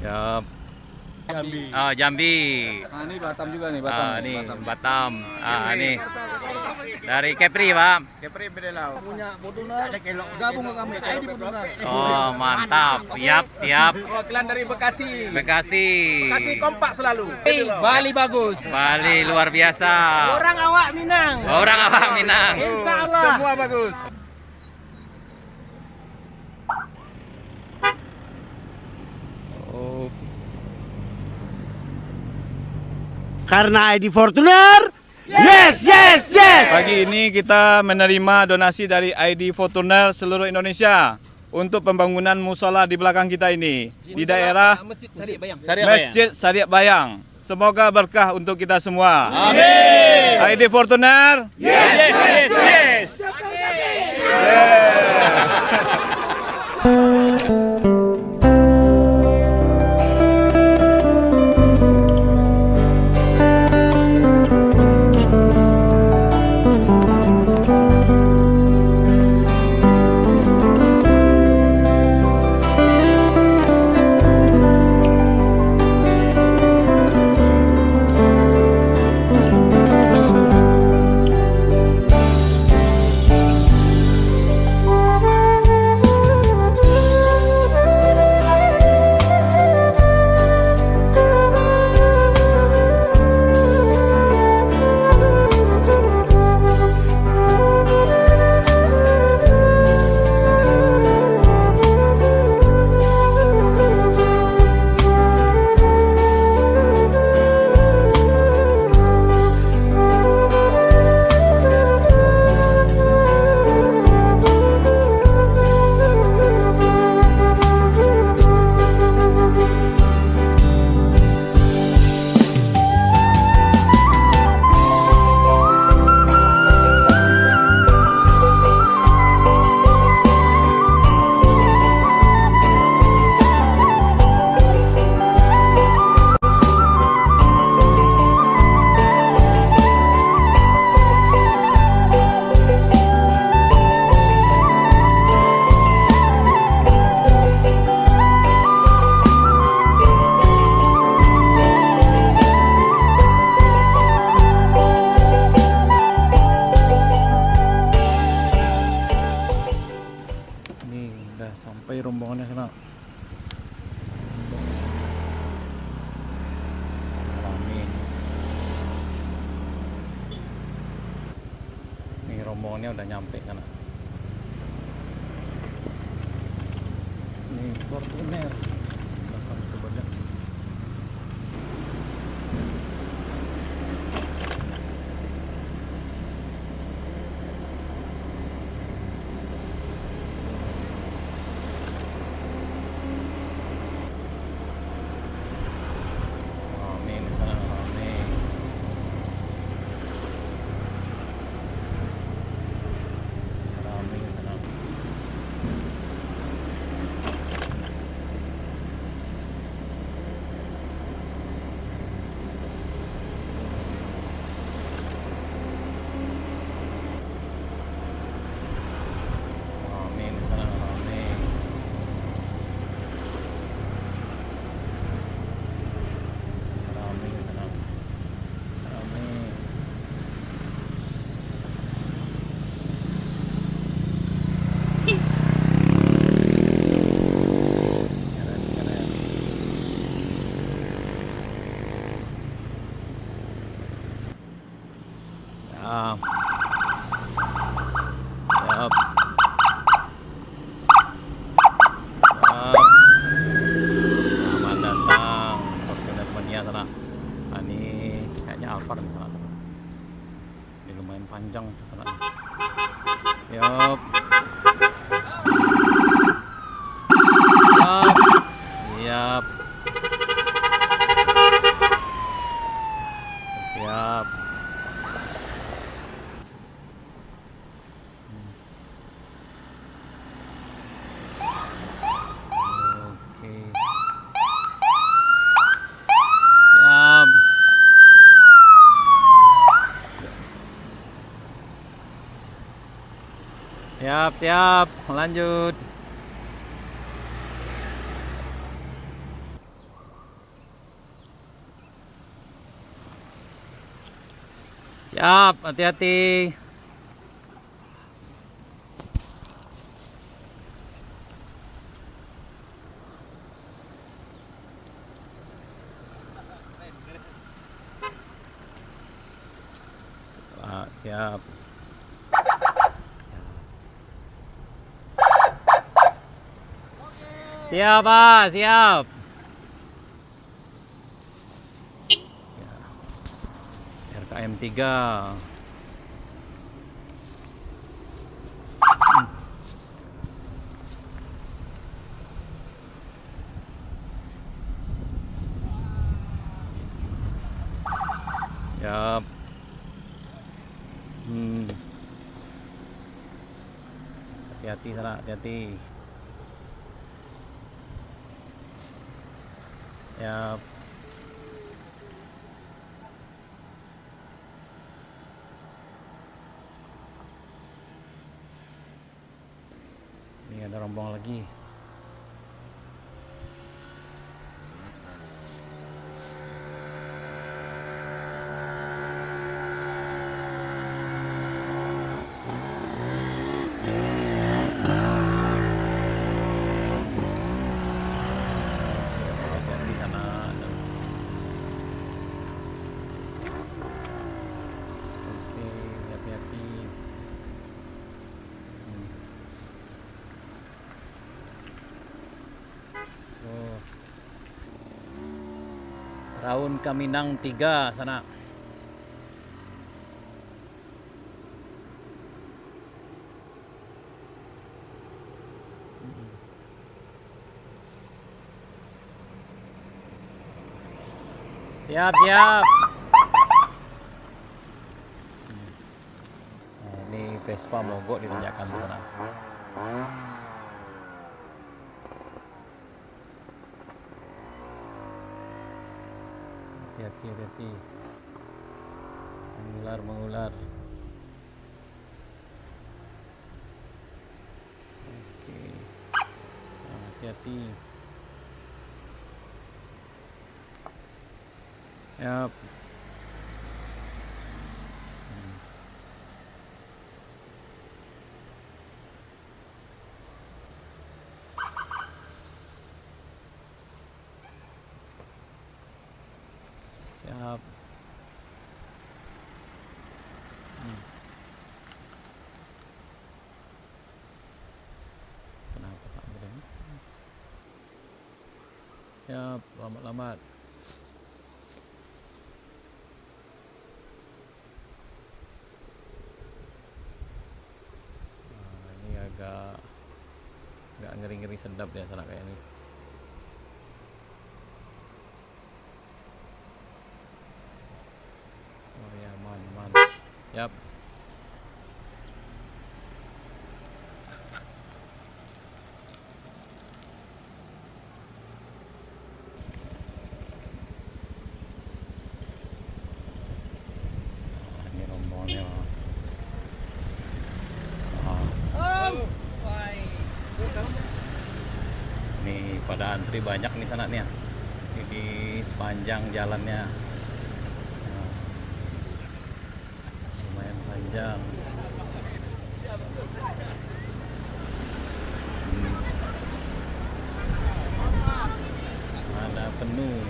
Siap. Jambi. Ah, Jambi. Nah, ini Batam juga nih, Ini Batam. Ini dari Kepri, Pak. Kepri Bedelau. Punya Fortuner, gabung ke kami. ID Fortuner. Oh, mantap. Siap. Perwakilan dari Bekasi. Bekasi. Bekasi kompak selalu. Bali bagus. Bali luar biasa. Orang awak Minang. Orang apa Minang? Insya Allah. Semua bagus. Oh, Karena ID Fortuner. Yes. Pagi ini kita menerima donasi dari ID Fortuner seluruh Indonesia untuk pembangunan musola di belakang kita ini di daerah Masjid Syariah Bayang. Masjid Syariah Bayang. Semoga berkah untuk kita semua. amin. ID Fortuner. Yes. Ini udah sampai rombongannya sana. Amin. Ini rombongannya udah nyampe sana. Ini Fortuner. Belakang itu banyak. Amin. Amin. Amin. Amin. Amin. Amin. Amin. Keren. Siap. Siap. Selamat datang Fortuner Mania sana. Ini kayaknya Alphard di sana. Ini lumayan panjang di sana. Siap. Siap. Siap. Oke. Siap. Siap, lanjut. Siap, hati-hati. Siap. Siap, Pak, siap. RKM 3. Siap. Hati-hati sana, hati-hati. Siap. Ini ada rombongan lagi. Di sana. Oke, hati-hati. Oh. Raun Kaminang 3 sana. Siap, siap. Nah, ini Vespa mogok ditanyakan di sana. Hati-hati, hati-hati. Mengular, mengular. Oke. Nah, hati-hati. Yap. Siap. Kenapa tak berani? Siap, lambat-lambat. Nah, ini agak ngeri-ngeri sedap ya sana kayak ini. Oh ya, aman, aman. Yap. Nah, ini rombongannya. Nih pada antri banyak nih sana nih ya. Di sepanjang jalannya. Nah, lumayan panjang. Ada penuh.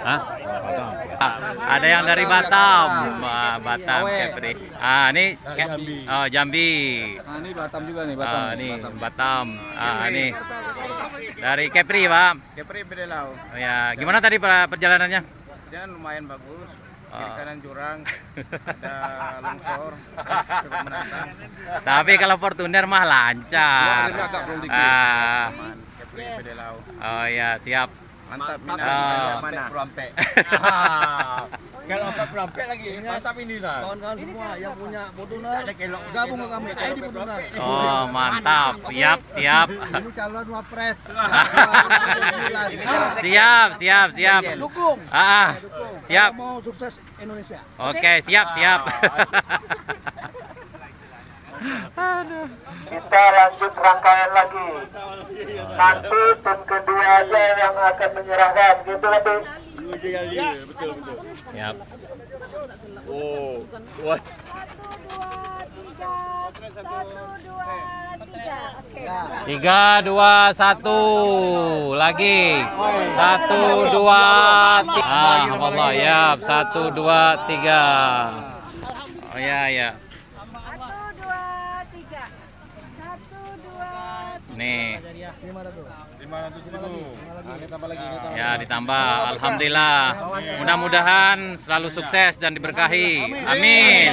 Hah? Ada yang dari Batam, Batam Kepri. Ini oh, Jambi. Nah, ini Batam juga nih, Ini Batam. Ini dari Kepri, Pak. Kepri Bedelau. Oh, ya, gimana tadi perjalanannya? Dan lumayan bagus. Kiri kanan jurang, ada longsor, cukup menantang. Tapi kalau Fortuner mah lancar. Agak belum dikit. Ah, Aman. Kepri Bedelau. oh ya, siap. Mantap Minang. Ah. Ada mana? Perampek. Kalau apa perampek lagi, mantap ini lah. Kawan-kawan semua yang punya Fortuner gabung ke kami ID Fortuner. Oh, mantap. Siap, siap. Ini calon wapres. Siap, siap, siap. Dukung. Ah, siap. Kita mau sukses Indonesia. Oke, siap, siap. Kita lanjut rangkaian lagi. Nanti tim kedua aja yang akan menyerahkan, gitu lebih. Siap. Oh, wah. 3, 2, 1 lagi. 1, 2, 3. Ah, Allah ya. 1, 2, 3. Oh ya, ya. 1, 2, 3. 1, 2, 3. Nih. Gimana tuh? 500.000. Ini tambah lagi. Ya, ditambah. Alhamdulillah. Mudah-mudahan selalu sukses dan diberkahi. Amin.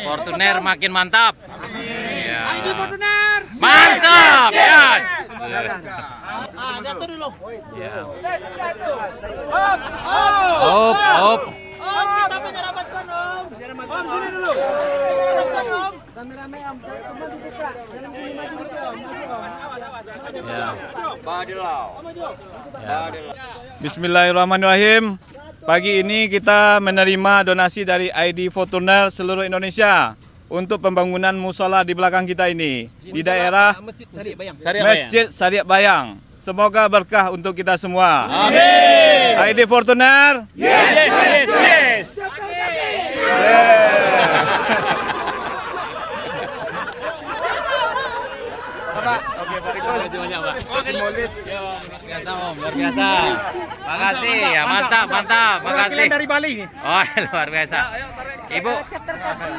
Fortuner makin mantap. Ya. Mantap. Yes. Jatuh dulu. Ya. Hop, hop. Kita menyelamatkan Om. Om sini dulu. Rame-rame Om, cuma dibuka. Jangan pilih maju gitu Om. Ya. Bismillahirrahmanirrahim. Pagi ini kita menerima donasi dari ID Fortuner seluruh Indonesia untuk pembangunan musola di belakang kita ini di daerah Masjid Syariah Bayang. Masjid Syariah Bayang. Semoga berkah untuk kita semua. Amin. ID Fortuner. Yes, yes, yes. Biasa Om, luar biasa. Makasih ya, mantap, mantap. Makasih. Dari Bali nih. Oh, luar biasa. Ibu. Chapter kopi.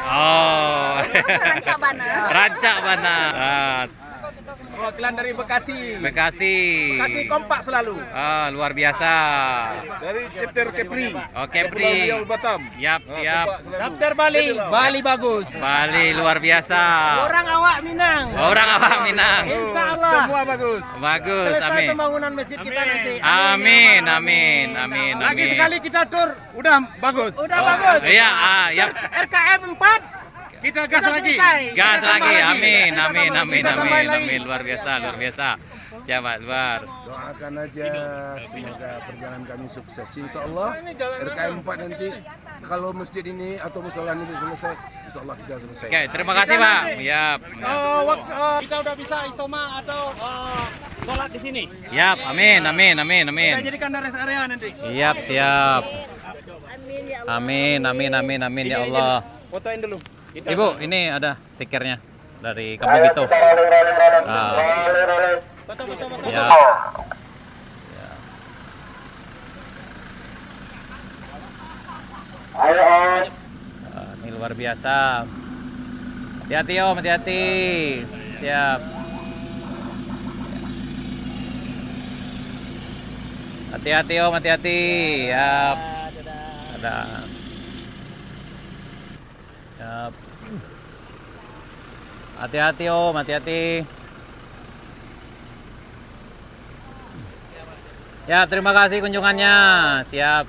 Oh. Rancak Bana. Rancak Bana. Perwakilan dari Bekasi. Bekasi. Bekasi kompak selalu. Ah, luar biasa. Dari chapter Kepri. Oh, Kepri. Batam. Siap, siap. Chapter Bali. Bali bagus. Bali luar biasa. Orang awak Minang. Orang apa Minang? Insya Allah. Semua bagus. Bagus, Selesai amin. pembangunan masjid kita nanti. Amin, amin, amin, Lagi amin. sekali kita tur, udah bagus. Udah Oh, bagus. iya, ya. RKM 4, kita gas lagi. Gas Kita tambah lagi. Amin, Kita amin, tambah- amin, kita tambahin amin, lagi. amin. Luar biasa, luar biasa. Siapa, luar. Doakan aja semoga perjalanan kami sukses. Insya Allah RKM 4 nanti kalau masjid ini atau musola ini selesai, insya Allah kita selesai. Oke, terima kasih, Pak. Yap. Kita udah bisa isoma atau sholat di sini. Yap, amin, amin, amin, amin. Kita jadikan rest area nanti. Siap, siap. Amin ya Allah. Amin, amin, amin, amin ya Allah. Fotoin dulu. Ibu, ini ada stikernya dari Kampung Gitu. Ah, ya. Ini luar biasa. Hati-hati Om, hati-hati. Siap. Hati-hati Om, hati-hati. Siap. Ada. Siap. Hati-hati Om, hati-hati. Ya, terima kasih kunjungannya. Siap.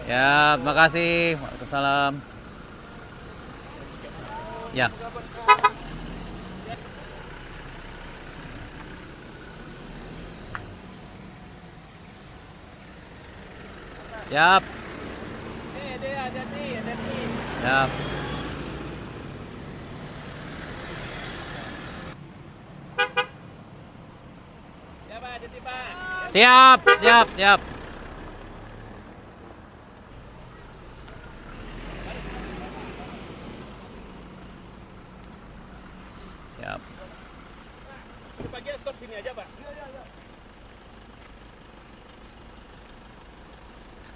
Ya, terima kasih. Waalaikumsalam. Ya. Siap. Siap. Siap, siap, siap. Siap. Bagian stop sini aja, Pak.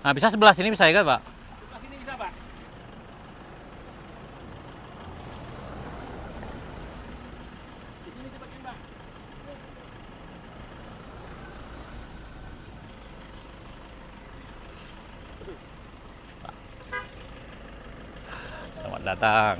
Nah, bisa sebelah sini bisa ya, Pak? Sebelah sini bisa, Pak. Di sini cepatin, Pak. Selamat datang.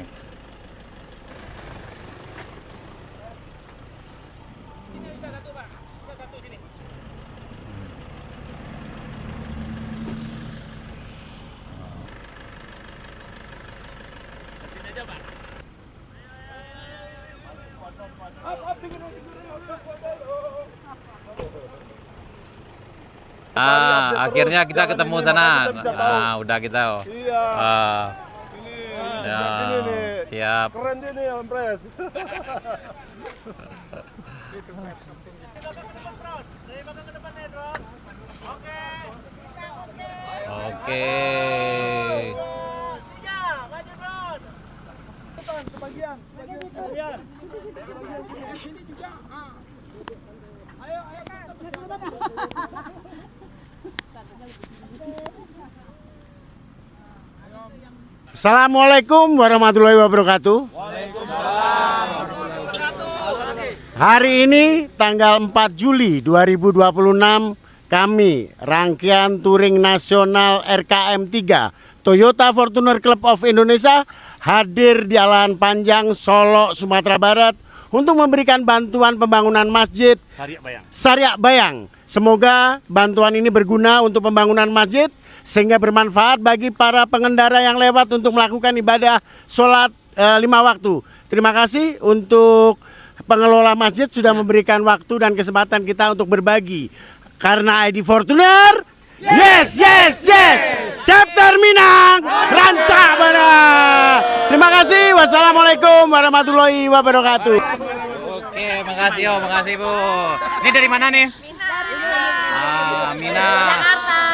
Akhirnya kita ketemu sana. Udah kita. Iya. Ini Ya, sini nih. siap. Keren dia nih, Om Pres. Oke. Assalamualaikum warahmatullahi wabarakatuh. Hari ini tanggal 4 Juli 2026 kami rangkaian touring nasional RKM 3 Toyota Fortuner Club of Indonesia hadir di Alahan Panjang Solo, Sumatera Barat untuk memberikan bantuan pembangunan masjid Syariah Bayang. Semoga bantuan ini berguna untuk pembangunan masjid sehingga bermanfaat bagi para pengendara yang lewat untuk melakukan ibadah sholat 5 waktu. Terima kasih untuk pengelola masjid sudah memberikan waktu dan kesempatan kita untuk berbagi. Karena ID Fortuner, yes, yes, yes, chapter Minang, Rancak Bana. Terima kasih. Wassalamualaikum warahmatullahi wabarakatuh. Oke, makasih Bu. Ini dari mana nih? Minang.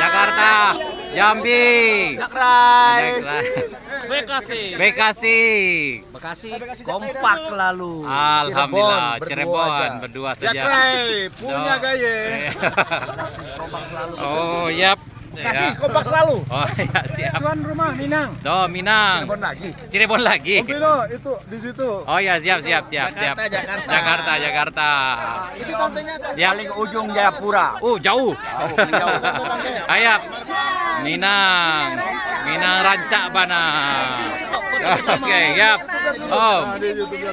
Jakarta. Jambi. Bekasi. Kompak selalu. Alhamdullah. Cirebon berdua saja. Punya gaya. Kompak selalu. Oh, yap. Kasih kompak selalu. Oh, ya siap. Tuan rumah Minang. Oh, Minang. Cirebon lagi. Pino itu di situ. Oh ya, siap. Jakarta. Jakarta. Itu tantenya Ya. paling ujung Jayapura. Jauh. Ayap. Minang Rancak Bana. Oke, yap. Oh,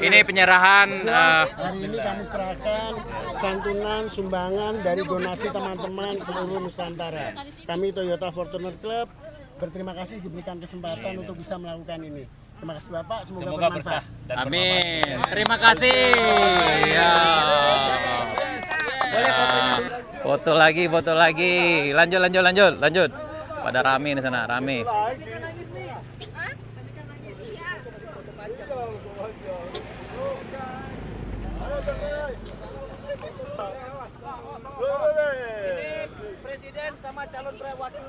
ini penyerahan. Hari ini kami serahkan santunan sumbangan dari donasi teman-teman seluruh Nusantara. Kami Toyota Fortuner Club berterima kasih diberikan kesempatan untuk bisa melakukan ini. Terima kasih Bapak, semoga bermanfaat. Amin. Terima kasih. Ya. Foto lagi. Lanjut. Pada rame di sana, rame. Presiden sama calon wakil